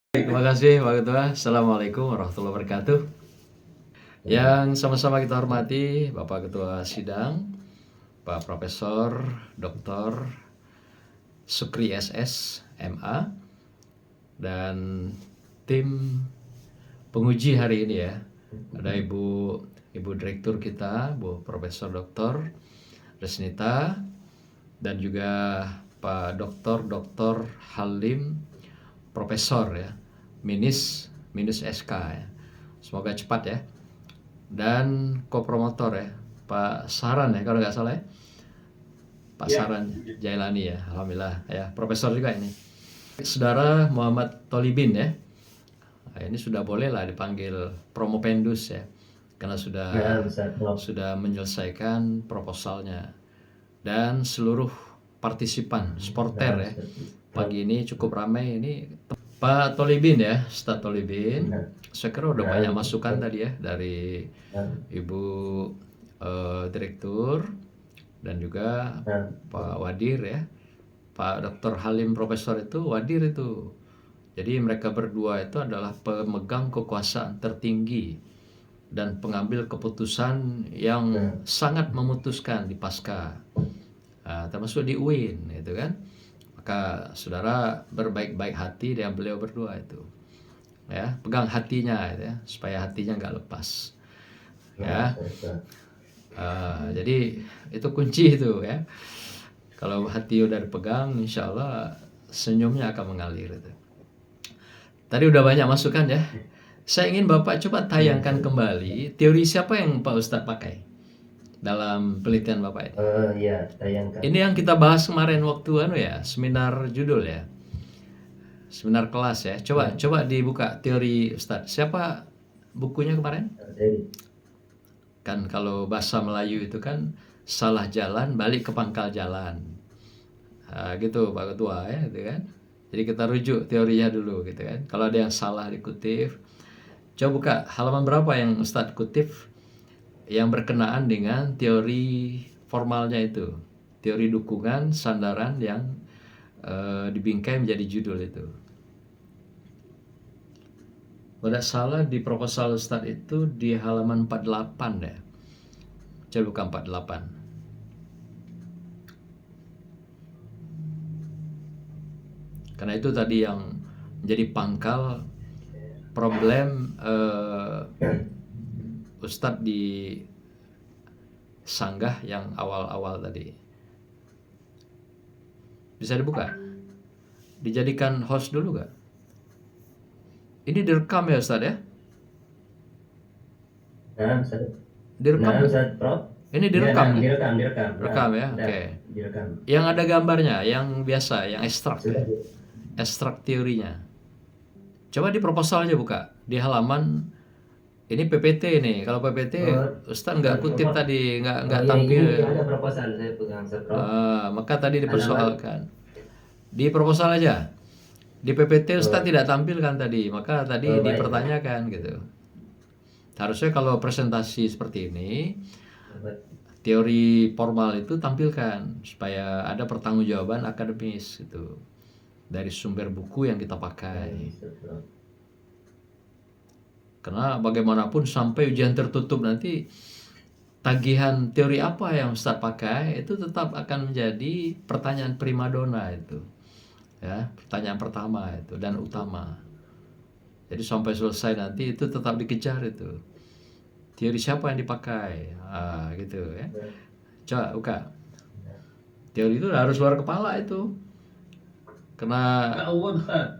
Terima kasih Pak Ketua. Assalamualaikum warahmatullahi wabarakatuh. Yang sama-sama kita hormati Bapak Ketua Sidang, Pak Profesor Dr. Sukri SS MA, dan tim penguji hari ini ya. Ada Ibu Direktur kita, Bu Profesor Dr. Resnita, dan juga Pak Dr. Halim Profesor ya, minus SK ya. Semoga cepat ya. Dan kopromotor ya, Pak Saran ya kalau nggak salah ya. Pak Saran Jailani ya, alhamdulillah ya. Profesor juga ini. Saudara Muhammad Tolibin ya. Nah, ini sudah boleh lah dipanggil Promopendus ya, karena sudah menyelesaikan proposalnya. Dan seluruh partisipan sporter ya, pagi ini cukup ramai ini. Pak Tolibin ya, Ustadz Tolibin, saya kira udah banyak masukan tadi ya dari Ibu Direktur dan juga Pak Wadir ya. Pak Dr. Halim Profesor itu Wadir itu. Jadi mereka berdua itu adalah pemegang kekuasaan tertinggi dan pengambil keputusan yang sangat memutuskan di Pasca, termasuk di UIN itu kan. Maka saudara berbaik-baik hati dengan beliau berdua itu ya, pegang hatinya ya, supaya hatinya nggak lepas ya. Jadi itu kunci itu ya, kalau hati udah dipegang insya Allah senyumnya akan mengalir itu. Tadi udah banyak masukan ya, saya ingin Bapak coba tayangkan kembali teori siapa yang Pak Ustadz pakai dalam penelitian Bapak ini. Iya, tayangkan. Ini yang kita bahas kemarin waktu seminar judul ya. Seminar kelas ya. Coba dibuka teori Ustadz. Siapa bukunya kemarin? Kan kalau bahasa Melayu itu kan salah jalan balik ke pangkal jalan. Gitu Pak Ketua ya, gitu kan. Jadi kita rujuk teorinya dulu gitu kan. Kalau ada yang salah dikutip, coba buka halaman berapa yang Ustadz kutip yang berkenaan dengan teori formalnya itu, teori dukungan sandaran yang dibingkai menjadi judul itu. Tidak salah di proposal Ustadz itu di halaman 48 ya. Coba buka 48. Karena itu tadi yang menjadi pangkal problem Ustadz di sanggah yang awal-awal tadi. Bisa dibuka? Dijadikan host dulu gak? Ini direkam ya Ustadz ya? Nah, Ustadz. Direkam Nah, gak? Ustadz, Prof. Ini direkam? Direkam. Rekam ya? Oke. Direkam. Yang ada gambarnya, yang biasa, yang ekstrak ya? Ekstrak teorinya. Coba di proposal aja buka. Di halaman ini PPT nih. Kalau PPT Ustadz nggak kutip tadi, nggak tampil. Ini ada proposal saya pegang, Prof. Maka tadi dipersoalkan. Di proposal aja. Di PPT Ustadz tidak tampilkan tadi, maka tadi dipertanyakan gitu. Harusnya kalau presentasi seperti ini, teori formal itu tampilkan supaya ada pertanggungjawaban akademis gitu dari sumber buku yang kita pakai. Karena bagaimanapun sampai ujian tertutup nanti tagihan teori apa yang Ustadz pakai itu tetap akan menjadi pertanyaan primadona itu ya, pertanyaan pertama itu dan utama. Jadi sampai selesai nanti itu tetap dikejar itu teori siapa yang dipakai, gitu ya. Coba buka teori itu harus luar kepala itu, karena buka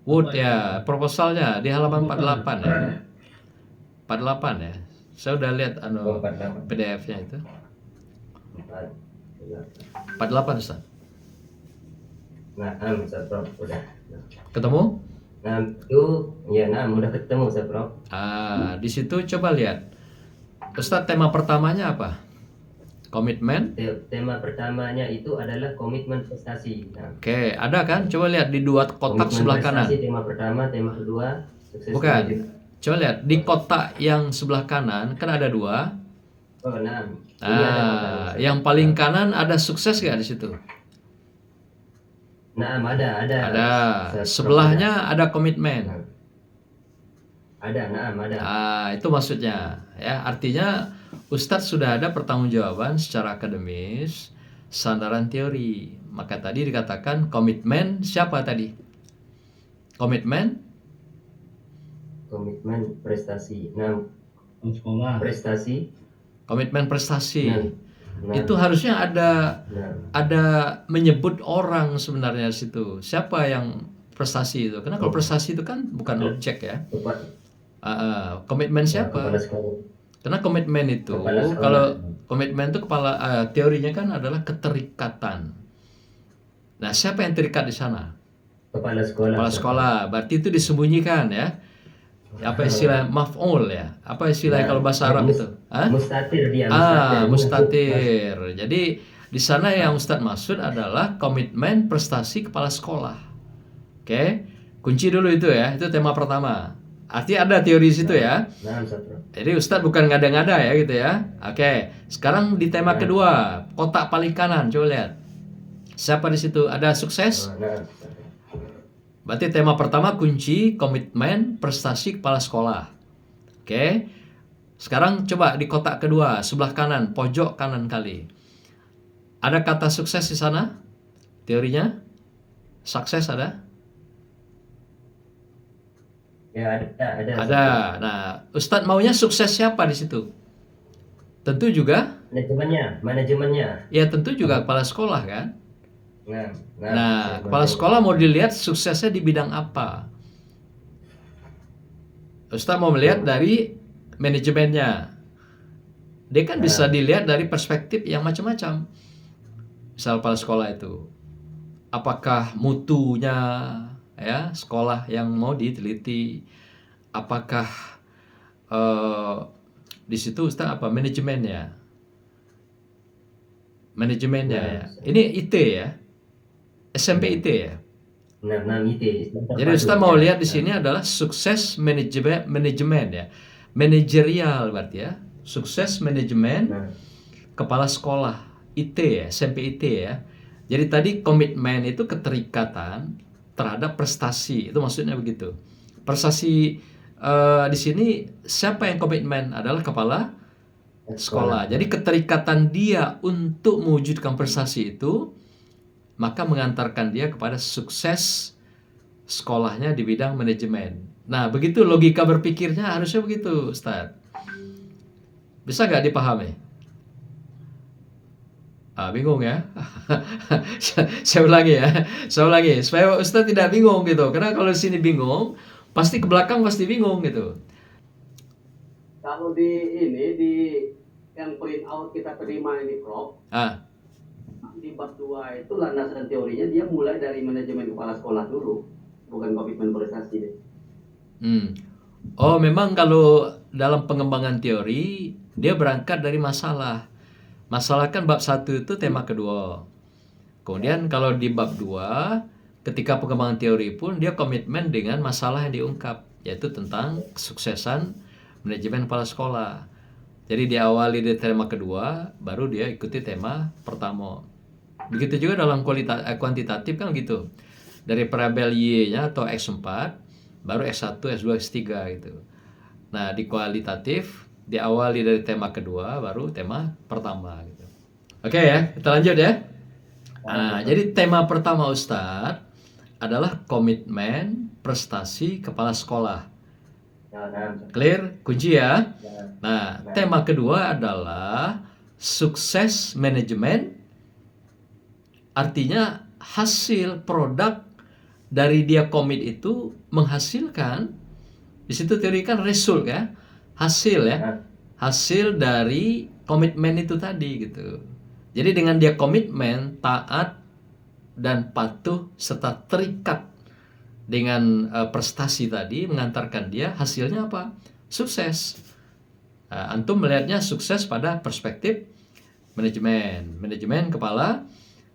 Wood ya, proposalnya di halaman 48 ya. 48 ya. Saya udah lihat PDF-nya itu. 48 Ustaz. Nah, Ustadz, Prof. Udah. Ketemu? Nah, itu ya, udah ketemu, Ustadz, Prof. Di situ coba lihat. Ustadz, tema pertamanya apa? Komitmen. Tema pertamanya itu adalah komitmen prestasi. Oke, ada kan? Coba lihat di dua kotak sebelah kanan. Tema pertama, tema kedua. Bukan. Coba lihat di kotak yang sebelah kanan kan ada dua. Yang paling kanan ada sukses nggak di situ? Nah, ada. Ada. Ustaz Prof, Sebelahnya ada komitmen. ada. Ada. Itu maksudnya. Ya, artinya Ustadz sudah ada pertanggungjawaban secara akademis, sandaran teori. Maka tadi dikatakan komitmen siapa tadi? Komitmen Komitmen prestasi. Nah, sekolah. prestasi. komitmen prestasi. Nah, Itu harusnya ada nah, menyebut orang sebenarnya di situ. Siapa yang prestasi itu? Karena kalau prestasi itu kan bukan objek ya. Komitmen kepala siapa? sekolah. Karena komitmen itu, Kepala sekolah. kalau komitmen itu teorinya kan adalah keterikatan. Nah, siapa yang terikat di sana? Kepala sekolah. Kepala sekolah. Berarti itu disembunyikan ya. Apa istilah maf'ul ya? Apa istilahnya kalau bahasa Arab itu? Mustatir dia. Mustatir. Jadi di sana yang Ustadz maksud adalah komitmen prestasi kepala sekolah. Oke, kunci dulu itu ya. Itu tema pertama. Artinya ada teori di situ ya. Nah, Ustaz Prof. Jadi Ustadz bukan ngada-ngada ya gitu ya. Oke, sekarang di tema kedua, kotak paling kanan. Coba lihat. Siapa di situ? Ada sukses? Nah, Berarti tema pertama kunci, komitmen, prestasi kepala sekolah. Oke. Sekarang coba di kotak kedua, sebelah kanan, pojok kanan kali. Ada kata sukses di sana? Teorinya? Sukses ada? ya ada. Ada. Nah, Ustadz maunya sukses siapa di situ? Tentu juga? Manajemennya. Ya tentu juga kepala sekolah kan? Nah, Kepala sekolah mau dilihat suksesnya di bidang apa? Ustadz mau melihat dari manajemennya. Dia kan bisa dilihat dari perspektif yang macam-macam. Misal kepala sekolah itu, apakah mutunya ya sekolah yang mau diteliti? Apakah di situ Ustadz apa manajemennya? Ya. Ini IT ya. SMP IT ya. Nah, IT. Jadi Ustaz mau lihat di sini adalah sukses manajemen ya. Manajerial berarti ya. Sukses manajemen kepala sekolah IT ya, SMP IT ya. Jadi tadi komitmen itu keterikatan terhadap prestasi. Itu maksudnya begitu. Prestasi di sini siapa yang komitmen adalah kepala sekolah. Jadi keterikatan dia untuk mewujudkan prestasi itu maka mengantarkan dia kepada sukses sekolahnya di bidang manajemen. Nah, begitu logika berpikirnya harusnya begitu, Ustaz. Bisa nggak dipahami? Bingung ya? Saya ulangi ya. Saya ulangi supaya Ustaz tidak bingung gitu. Karena kalau di sini bingung, pasti ke belakang pasti bingung gitu. Kalau di yang print out kita terima ini Prof, di bab 2 itu landasan teorinya dia mulai dari manajemen kepala sekolah dulu, bukan komitmen prestasi deh. Oh, memang kalau dalam pengembangan teori dia berangkat dari masalah. Masalah kan bab 1 itu tema kedua. Kemudian kalau di bab 2 ketika pengembangan teori pun dia komitmen dengan masalah yang diungkap, yaitu tentang kesuksesan manajemen kepala sekolah. Jadi diawali dari tema kedua, baru dia ikuti tema pertama. Begitu juga dalam kuantitatif kan gitu. Dari variabel Y-nya atau X4, baru X1, S2, S3 gitu. Nah, di kualitatif diawali dari tema kedua, baru tema pertama gitu. Oke ya, kita lanjut ya. Jadi tema pertama Ustadz adalah komitmen prestasi kepala sekolah. Clear? Kunci ya. Nah, tema kedua adalah sukses manajemen. Artinya hasil produk dari dia komit itu menghasilkan, di situ teori kan result ya, hasil ya, hasil dari komitmen itu tadi gitu. Jadi dengan dia komitmen, taat dan patuh serta terikat dengan prestasi tadi mengantarkan dia hasilnya apa? Sukses. Antum melihatnya sukses pada perspektif manajemen kepala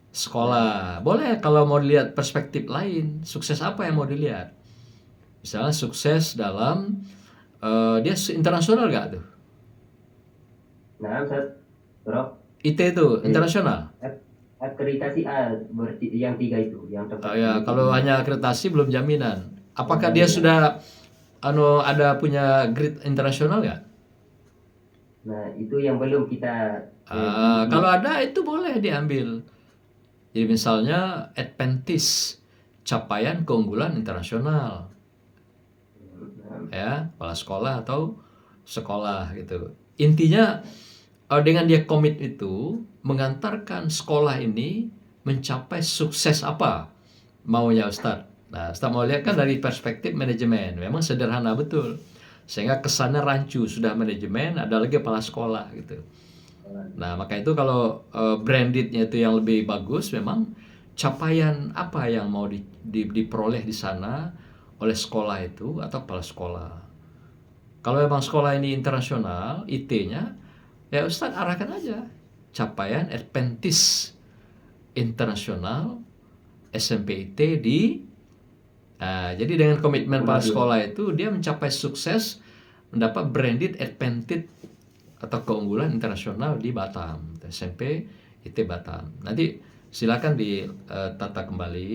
sekolah. Boleh kalau mau dilihat perspektif lain, sukses apa yang mau dilihat? Misalnya sukses dalam dia internasional gak tuh? Nah, Ustaz Prof. IT itu internasional. akreditasi A berarti yang 3 itu yang tempat. Ya, kalau hanya akreditasi belum jaminan. Apakah dia Jaminan. sudah ada punya grade internasional nggak? Nah, itu yang belum kita Kalau ada itu boleh diambil. Jadi misalnya Adventist capaian keunggulan internasional, ya, kepala sekolah atau sekolah gitu. Intinya dengan dia komit itu mengantarkan sekolah ini mencapai sukses apa maunya Ustadz. Nah, Ustadz mau lihat kan dari perspektif manajemen, memang sederhana betul. Sehingga kesannya rancu, sudah manajemen, ada lagi kepala sekolah gitu. Nah, maka itu kalau brandednya itu yang lebih bagus, memang capaian apa yang mau diperoleh di sana oleh sekolah itu atau kepala sekolah. Kalau memang sekolah ini internasional, IT-nya, ya Ustadz arahkan aja capaian Adventist internasional SMP IT di jadi dengan komitmen para sekolah itu dia mencapai sukses mendapat branded Adventist atau keunggulan internasional di Batam, SMP IT Batam. Nanti silakan ditata kembali.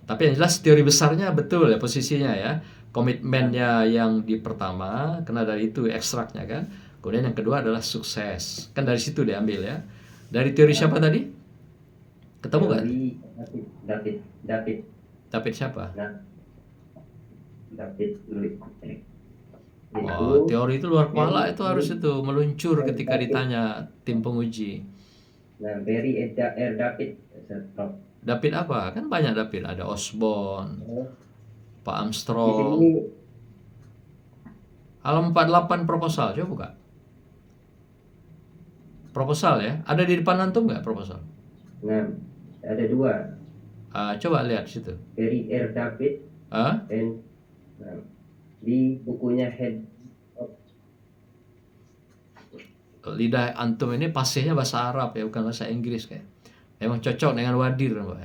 Tapi yang jelas teori besarnya betul ya posisinya ya. Komitmennya yang di pertama, karena dari itu ekstraknya kan. Kemudian yang kedua adalah sukses. Kan dari situ diambil ya. Dari teori siapa tadi? Ketemu nggak? David siapa? David Luiz. Oh, teori itu luar kepala itu harus itu meluncur ketika ditanya tim penguji. Nah, Barry R. David. David apa? Kan banyak David. Ada Osborne, Pak Di Armstrong. sini Halaman 48 proposal, coba buka. Proposal ya. Ada di depan antum nggak proposal? nah, ada 2. Coba lihat situ. Barry R. David dan di bukunya Head of Lidah antum ini pasihnya bahasa Arab ya, bukan bahasa Inggris kayak. Memang cocok dengan Wadir, Pak.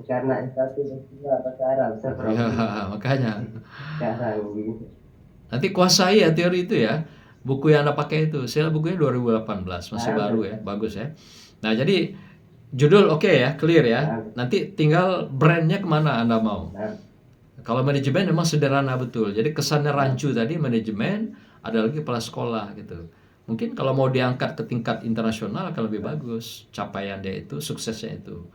karena itu bahasa Arab. Ya, makanya. Sekarang Nanti kuasai ya teori itu ya. Buku yang Anda pakai itu. Saya bukunya 2018, masih baru ya, bagus ya. Nah, jadi judul oke ya, clear ya. Nanti tinggal brandnya kemana Anda mau. Kalau manajemen memang sederhana betul. Jadi kesannya rancu tadi manajemen, ada lagi kepala sekolah gitu. Mungkin kalau mau diangkat ke tingkat internasional akan lebih bagus capaian dia itu, suksesnya itu.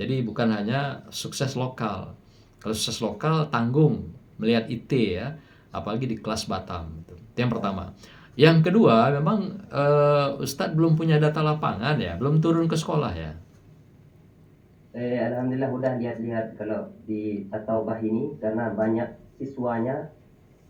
Jadi bukan hanya sukses lokal. Kalau sukses lokal tanggung melihat IT ya, apalagi di kelas Batam itu. Itu yang pertama. Yang kedua, memang Ustadz belum punya data lapangan ya, belum turun ke sekolah ya. Alhamdulillah udah lihat-lihat kalau di Tataubah ini karena banyak siswanya,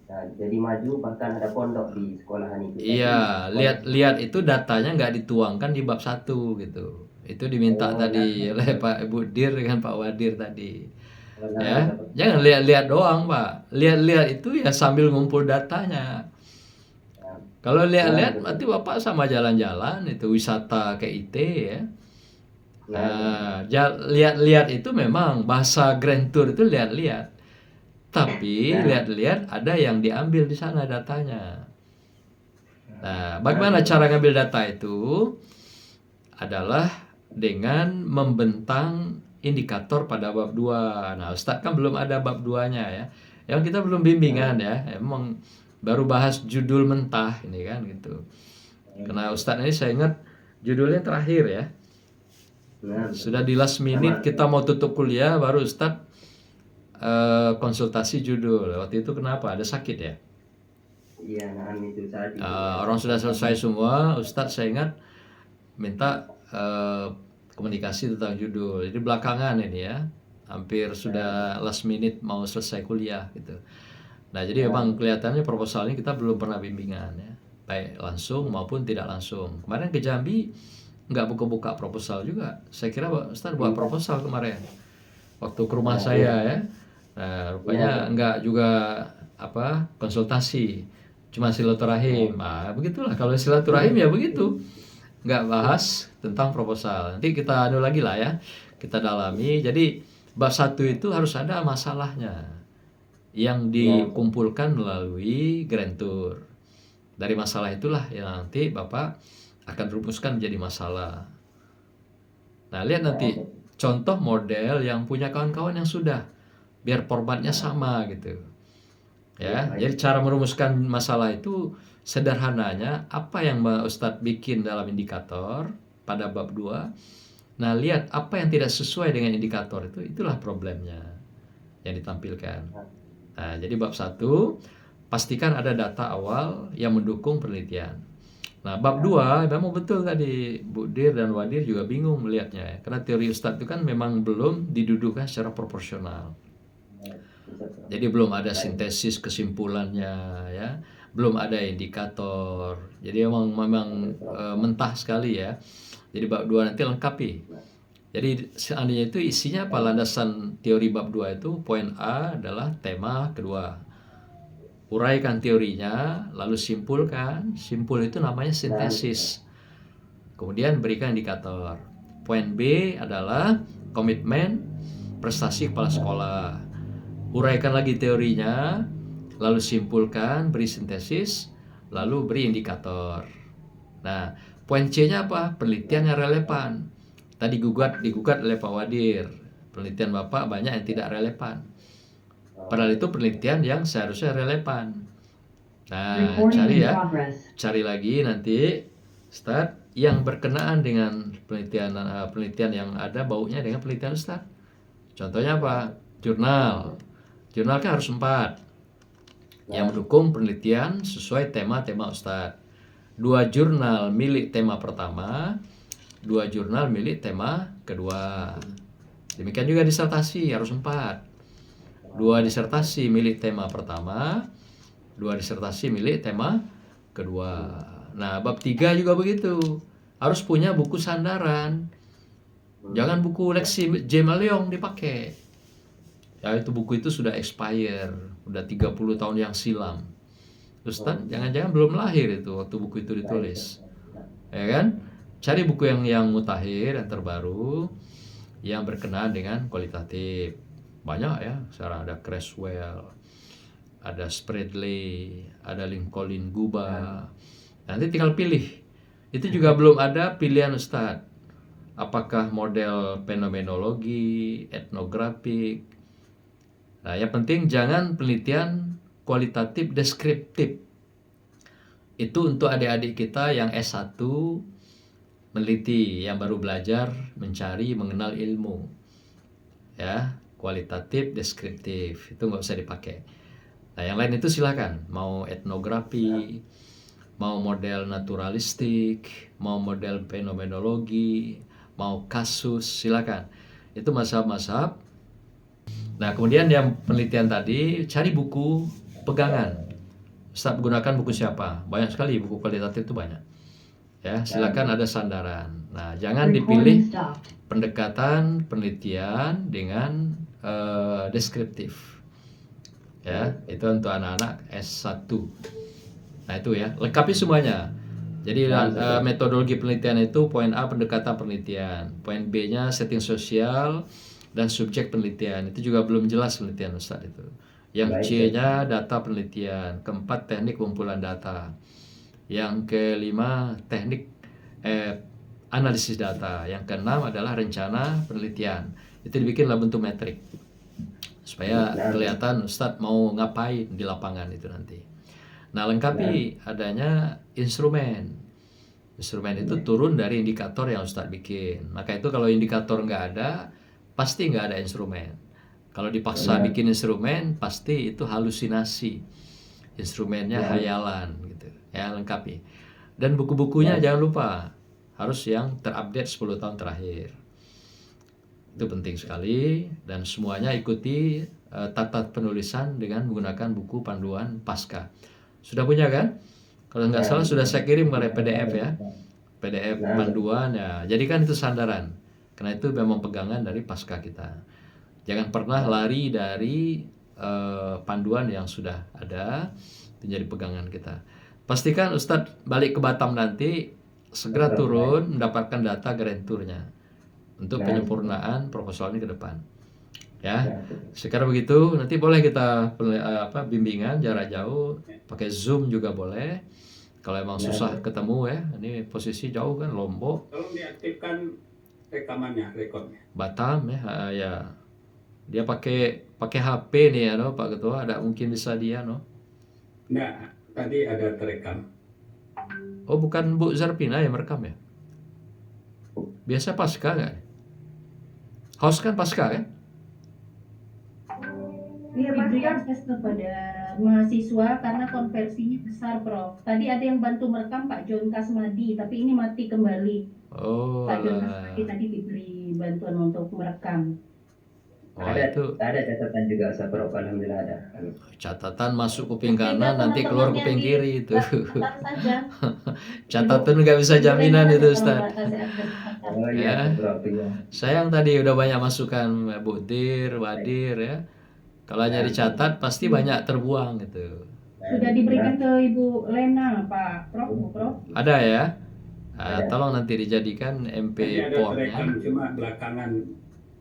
nah, jadi maju, bahkan ada pondok di sekolahan itu. Iya, lihat itu datanya nggak dituangkan di bab 1 gitu. Itu diminta tadi oleh Pak Ibu Dir dengan Pak Wadir tadi. Ya, jangan lihat-lihat doang, Pak. Lihat-lihat itu ya sambil ngumpul datanya. Kalau lihat-lihat nanti Bapak sama jalan-jalan itu wisata ke IT ya. Nah, lihat-lihat itu memang bahasa Grand Tour itu lihat-lihat. Tapi lihat-lihat ada yang diambil di sana datanya. Nah, bagaimana cara ngambil data itu? Adalah dengan membentang indikator pada bab 2. Nah, Ustadz kan belum ada bab 2-nya ya. Yang kita belum bimbingan ya. Emang baru bahas judul mentah ini kan gitu. Karena Ustadz ini saya ingat judulnya terakhir ya. Sudah di last minute kita mau tutup kuliah baru Ustadz konsultasi judul. Waktu itu kenapa? Ada sakit ya? Iya, nah itu saat itu. Orang sudah selesai semua, Ustadz saya ingat minta komunikasi tentang judul. Jadi belakangan ini ya, hampir sudah last minute mau selesai kuliah gitu. Nah, jadi memang kelihatannya proposal ini kita belum pernah bimbingan ya, baik langsung maupun tidak langsung. Kemarin ke Jambi nggak buka-buka proposal juga. Saya kira Ustadz buat proposal kemarin waktu ke rumah saya ya. Nah, rupanya nggak juga konsultasi, cuma silaturahim. Begitulah kalau silaturahim ya begitu. Nggak bahas tentang proposal. Nanti kita lagi lah ya, kita dalami. Jadi bab 1 itu harus ada masalahnya yang dikumpulkan melalui Grand Tour. Dari masalah itulah yang nanti Bapak akan rumuskan menjadi masalah. Nah, lihat nanti contoh model yang punya kawan-kawan yang sudah, biar formatnya sama gitu. Ya, jadi cara merumuskan masalah itu sederhananya apa yang Ustadz bikin dalam indikator pada bab 2. Nah, lihat apa yang tidak sesuai dengan indikator itu, itulah problemnya yang ditampilkan. Nah, jadi bab 1, pastikan ada data awal yang mendukung penelitian. Nah, bab 2 memang betul tadi Bu Dir dan Wadir juga bingung melihatnya ya. Karena teori Ustadz itu kan memang belum didudukan secara proporsional. Jadi belum ada sintesis kesimpulannya ya, belum ada indikator. Jadi memang mentah sekali ya. Jadi bab 2 nanti lengkapi. Jadi seandainya itu isinya apa, landasan teori bab 2 itu, poin A adalah tema kedua. Uraikan teorinya, lalu simpulkan. Simpul itu namanya sintesis. Kemudian berikan indikator. Poin B adalah komitmen prestasi kepala sekolah. Uraikan lagi teorinya, lalu simpulkan, beri sintesis, lalu beri indikator. Nah, poin C-nya apa? Penelitian yang relevan. Tadi digugat oleh Pak Wadir. Penelitian Bapak banyak yang tidak relevan. Padahal itu penelitian yang seharusnya relevan. Nah, cari lagi nanti Ustadz yang berkenaan dengan penelitian yang ada baunya dengan penelitian Ustadz. Contohnya apa? Jurnal kan harus 4 yang mendukung penelitian sesuai tema-tema Ustadz. 2 jurnal milik tema pertama, 2 jurnal milik tema kedua. Demikian juga disertasi harus 4. 2 disertasi milik tema pertama, 2 disertasi milik tema kedua. Nah, bab 3 juga begitu. Harus punya buku sandaran. Jangan buku leksi J. Maleong dipakai. Ya, itu buku itu sudah expire, udah 30 tahun yang silam. Ustaz, jangan-jangan belum lahir itu waktu buku itu ditulis. Ya kan? Cari buku yang mutakhir, yang terbaru, yang berkenaan dengan kualitatif. Banyak ya, sekarang ada Creswell, ada Spreadley, ada Lincoln Guba. Nanti tinggal pilih. Itu juga belum ada pilihan Ustadz. Apakah model fenomenologi, etnografik. Nah, yang penting jangan penelitian kualitatif deskriptif. Itu untuk adik-adik kita yang S1 meneliti, yang baru belajar, mencari, mengenal ilmu. Ya, kualitatif, deskriptif, itu nggak usah dipakai. Nah, yang lain itu silakan. Mau etnografi, mau model naturalistik, mau model fenomenologi, mau kasus, silakan. Itu mazhab-mazhab. Nah, kemudian yang penelitian tadi, cari buku pegangan. Ustaz gunakan buku siapa? Banyak sekali buku kualitatif itu banyak. Ya, silakan ada sandaran. Nah, jangan dipilih pendekatan penelitian dengan deskriptif. Ya, itu untuk anak-anak S1. Nah, itu ya, lengkapi semuanya. Jadi metodologi penelitian itu poin A pendekatan penelitian, poin B-nya setting sosial dan subjek penelitian. Itu juga belum jelas penelitian Ustaz itu. Yang C-nya data penelitian, keempat teknik kumpulan data. Yang kelima teknik analisis data. Yang keenam adalah rencana penelitian. Itu dibikin dalam bentuk metrik supaya kelihatan Ustadz mau ngapain di lapangan itu nanti. Nah, lengkapi adanya instrumen. Instrumen itu turun dari indikator yang Ustadz bikin. Maka itu kalau indikator nggak ada, pasti nggak ada instrumen. Kalau dipaksa bikin instrumen, pasti itu halusinasi. Instrumennya hayalan gitu. Ya, lengkapi. Dan buku-bukunya jangan lupa, harus yang terupdate 10 tahun terakhir. Itu penting sekali, dan semuanya ikuti tata penulisan dengan menggunakan buku panduan pasca. Sudah punya kan? Kalau nggak salah sudah saya kirim ke PDF ya, PDF panduan ya. Jadi kan itu sandaran, karena itu memang pegangan dari pasca kita. Jangan pernah lari dari panduan yang sudah ada, itu jadi pegangan kita. Pastikan Ustadz balik ke Batam nanti segera turun mendapatkan data granturnya untuk penyempurnaan proposal ini ke depan. Ya, sekarang begitu. Nanti boleh kita bimbingan jarak jauh, pakai Zoom juga boleh. Kalau emang susah ketemu ya, ini posisi jauh kan, Lombok. Tolong diaktifkan rekamannya, rekodnya. Batam ya, ya. Dia pakai HP nih ya, no, Pak Ketua. Ada mungkin bisa dia, no. Nah, tadi ada terekam. Oh, bukan Bu Zarpina yang merekam ya? Biasa pasca nggak? Host kan pasca kan? Iya, diberi akses kepada mahasiswa karena konversinya besar, Prof. Tadi ada yang bantu merekam Pak John Kasmadi, tapi ini mati kembali. Oh, Pak John alah. Kasmadi tadi diberi bantuan untuk merekam. Oh, Ada itu catatan juga, Prof. Alhamdulillah ada. catatan masuk kuping kanan, nanti keluar kuping kiri itu. Catat saja. Catatan nggak bisa jaminan itu, Ustaz. Oh Ya. iya, Prof. Iya. Sayang tadi udah banyak masukan Bu Dir, Wadir ya. Kalau hanya dicatat pasti banyak terbuang gitu. Sudah diberikan ke Ibu Lena, Pak Prof. Bu Prof. Ada ya? Ada. Tolong nanti dijadikan MP Tadi ada terekam, form-nya. cuma belakangan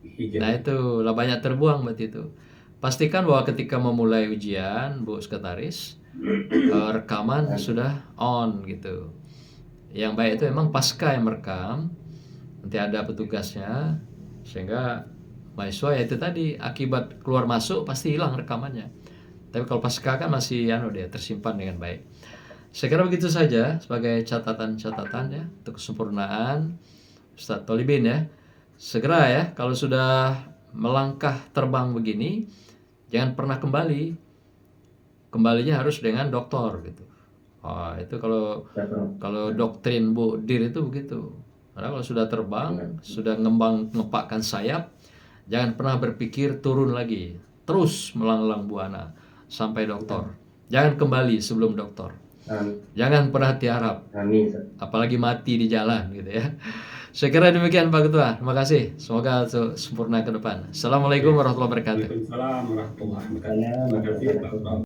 hijau. Nah itu lah banyak terbuang berarti itu. Pastikan bahwa ketika memulai ujian, Bu Sekretaris, rekaman sudah on gitu. Yang baik itu memang pasca yang merekam, nanti ada petugasnya, sehingga mahasiswa ya itu tadi akibat keluar masuk pasti hilang rekamannya. Tapi kalau pasca kan masih dia tersimpan dengan baik. Saya kira begitu saja sebagai catatan-catatan ya untuk kesempurnaan Ustadz Tolibin ya. Segera ya kalau sudah melangkah terbang begini jangan pernah kembali. Kembalinya harus dengan doktor gitu. Itu kalau doktrin Bu Dir itu begitu. Karena kalau sudah terbang, sudah ngepakkan sayap, jangan pernah berpikir turun lagi. Terus melanglang buana sampai doktor. Jangan kembali sebelum doktor. Jangan pernah tiarap. Amin. Apalagi mati di jalan gitu ya. Saya kira demikian Pak Ketua. Terima kasih. Semoga sempurna ke depan. Assalamualaikum warahmatullahi wabarakatuh. Waalaikumsalam warahmatullahi wabarakatuh. Terima kasih, Pak Prof.